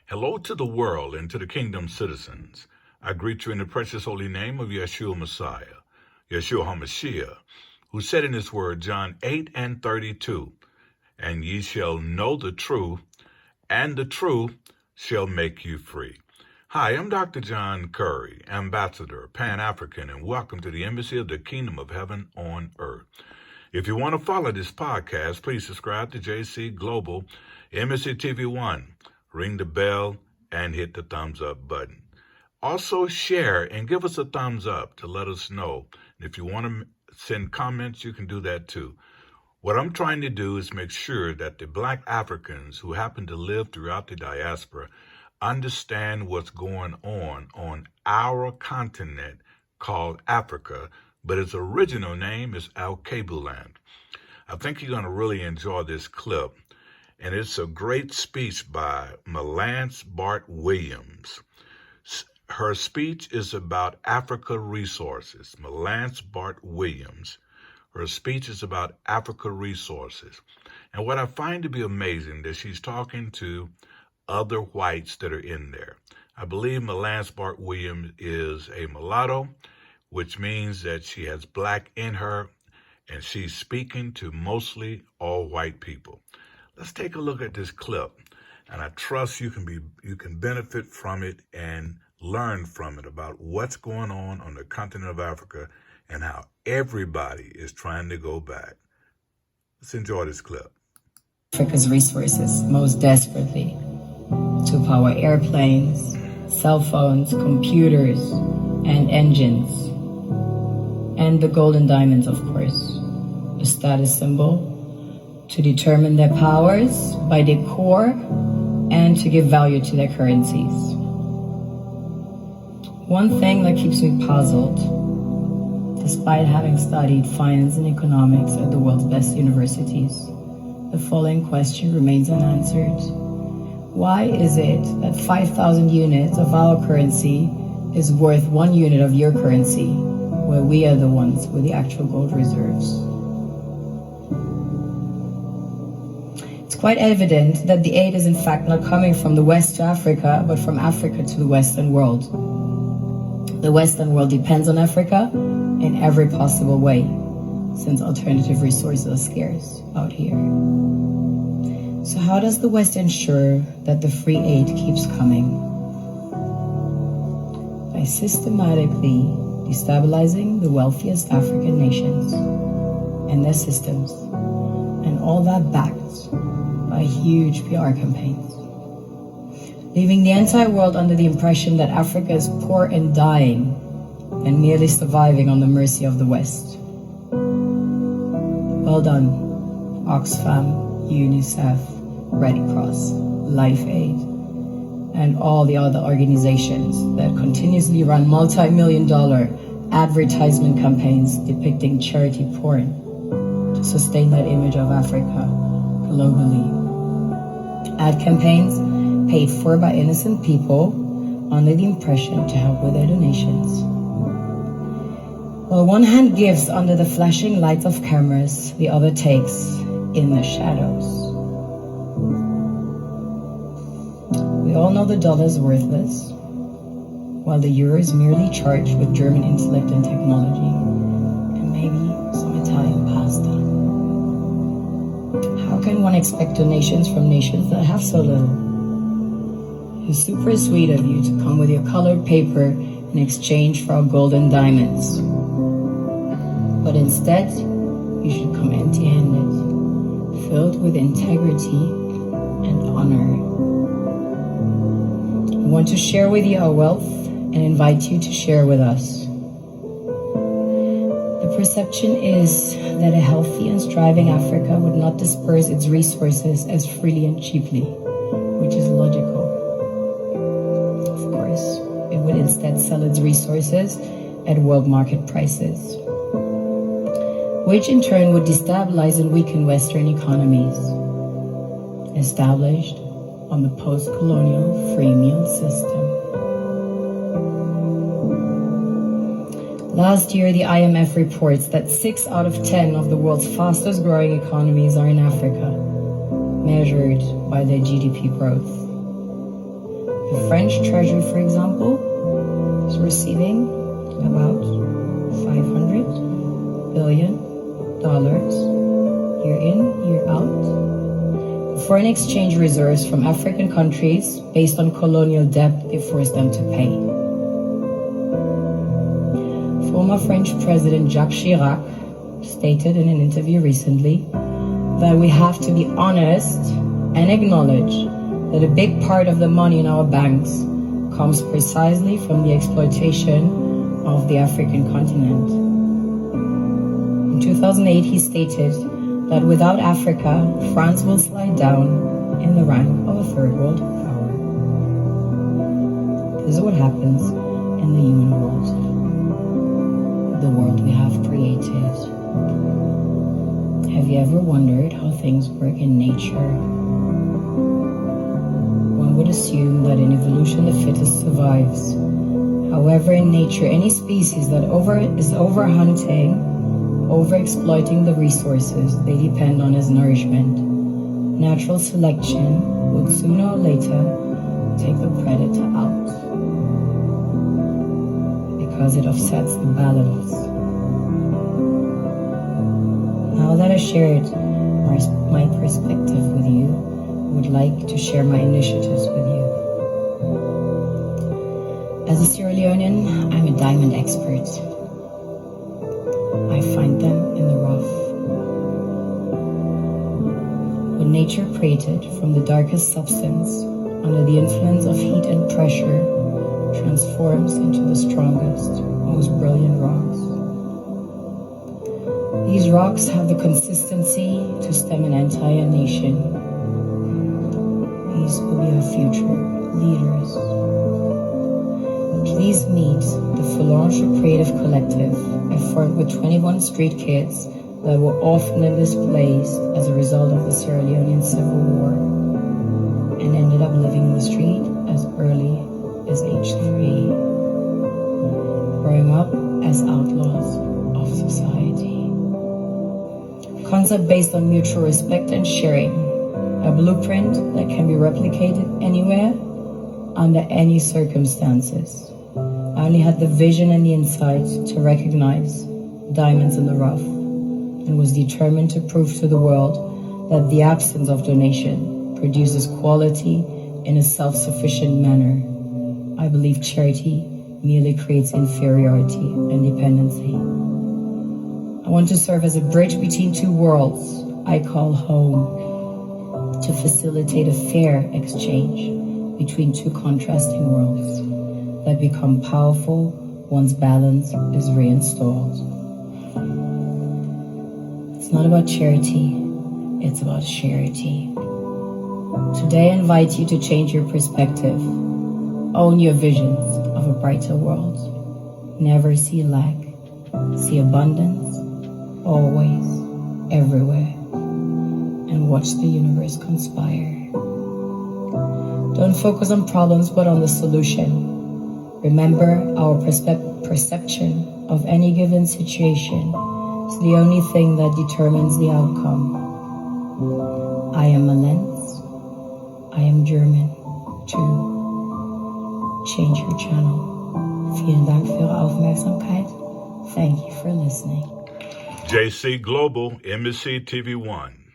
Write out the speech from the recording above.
Hello to the world and to the kingdom citizens. I greet you in the precious holy name of Yeshua Messiah, Yeshua HaMashiach, who said in his word, John 8:32, and ye shall know the truth, and the truth shall make you free. Hi, I'm Dr. John Curry, Ambassador, Pan-African, and welcome to the Embassy of the Kingdom of Heaven on Earth. If you want to follow this podcast, please subscribe to JC Global, Embassy TV 1. Ring the bell and hit the thumbs up button. Also share and give us a thumbs up to let us know. And if you want to send comments, you can do that too. What I'm trying to do is make sure that the Black Africans who happen to live throughout the diaspora understand what's going on our continent called Africa, but its original name is Al-Kabuland. I think you're going to really enjoy this clip. And it's a great speech by Mallence Bart-William. Her speech is about Africa resources. Mallence Bart-William. Her speech is about Africa resources. And what I find to be amazing that she's talking to other whites that are in there. I believe Mallence Bart-William is a mulatto, which means that she has black in her, and she's speaking to mostly all white people. Let's take a look at this clip, and I trust you can benefit from it and learn from it about what's going on the continent of Africa and how everybody is trying to go back. Let's enjoy this clip. Africa's resources most desperately to power airplanes, cell phones, computers, and engines, and the gold and diamonds, of course, a status symbol to determine their powers by their core and to give value to their currencies. One thing that keeps me puzzled, despite having studied finance and economics at the world's best universities, the following question remains unanswered. Why is it that 5,000 units of our currency is worth 1 unit of your currency, where we are the ones with the actual gold reserves? It's quite evident that the aid is in fact not coming from the West to Africa, but from Africa to the Western world. The Western world depends on Africa in every possible way, since alternative resources are scarce out here. So how does the West ensure that the free aid keeps coming? By systematically destabilizing the wealthiest African nations and their systems, and all that backed by huge PR campaigns, leaving the entire world under the impression that Africa is poor and dying and merely surviving on the mercy of the West. Well done, Oxfam, UNICEF, Red Cross, Life Aid, and all the other organizations that continuously run multi-million-dollar advertisement campaigns depicting charity porn to sustain that image of Africa globally. Ad campaigns paid for by innocent people under the impression to help with their donations. While one hand gives under the flashing lights of cameras, the other takes in the shadows. We all know the dollar is worthless, while the euro is merely charged with German intellect and technology, and maybe some Italian pasta. How can one expect donations from nations that have so little? It's super sweet of you to come with your colored paper in exchange for our gold and diamonds. But instead, you should come empty-handed, filled with integrity and honor. We want to share with you our wealth and invite you to share with us. The perception is that a healthy and striving Africa would not disperse its resources as freely and cheaply, which is logical. Of course, it would instead sell its resources at world market prices, which in turn would destabilize and weaken Western economies, established on the post-colonial free meal system. Last year, the IMF reports that 6 out of 10 of the world's fastest growing economies are in Africa, measured by their GDP growth. The French treasury, for example, is receiving about $500 billion year in, year out. Foreign exchange reserves from African countries based on colonial debt they forced them to pay. Former French President Jacques Chirac stated in an interview recently that we have to be honest and acknowledge that a big part of the money in our banks comes precisely from the exploitation of the African continent. In 2008, he stated that without Africa, France will slide down in the rank of a third world power. This is what happens in the human world, the world we have created. Have you ever wondered how things work in nature? One would assume that in evolution the fittest survives. However, in nature, any species that is overhunting, overexploiting the resources they depend on as nourishment, natural selection would sooner or later take the predator out because it offsets the balance. Now that I shared my perspective with you, I would like to share my initiatives with you. As a Sierra Leonean, I'm a diamond expert. I find them in the rough. When nature created from the darkest substance, under the influence of heat and pressure, transforms into the strongest, most brilliant rocks. These rocks have the consistency to stem an entire nation. These will be our future leaders. Please meet the Phalange Creative Collective I formed with 21 street kids that were orphaned displaced as a result of the Sierra Leonean Civil War and ended up living in the street as early as age 3, growing up as outlaws of society. A concept based on mutual respect and sharing, a blueprint that can be replicated anywhere, under any circumstances. I only had the vision and the insight to recognize diamonds in the rough and was determined to prove to the world that the absence of donation produces quality in a self-sufficient manner. I believe charity merely creates inferiority and dependency. I want to serve as a bridge between two worlds I call home, to facilitate a fair exchange between two contrasting worlds that become powerful once balance is reinstalled. It's not about charity, it's about charity. Today I invite you to change your perspective. Own your visions of a brighter world. Never see lack. See abundance, always, everywhere. And watch the universe conspire. Don't focus on problems but on the solution. Remember, our perception of any given situation is the only thing that determines the outcome. I am Mallence. I am German too. Change your channel. Vielen Dank für Ihre Aufmerksamkeit. Thank you for listening. JC Global, MSC TV1.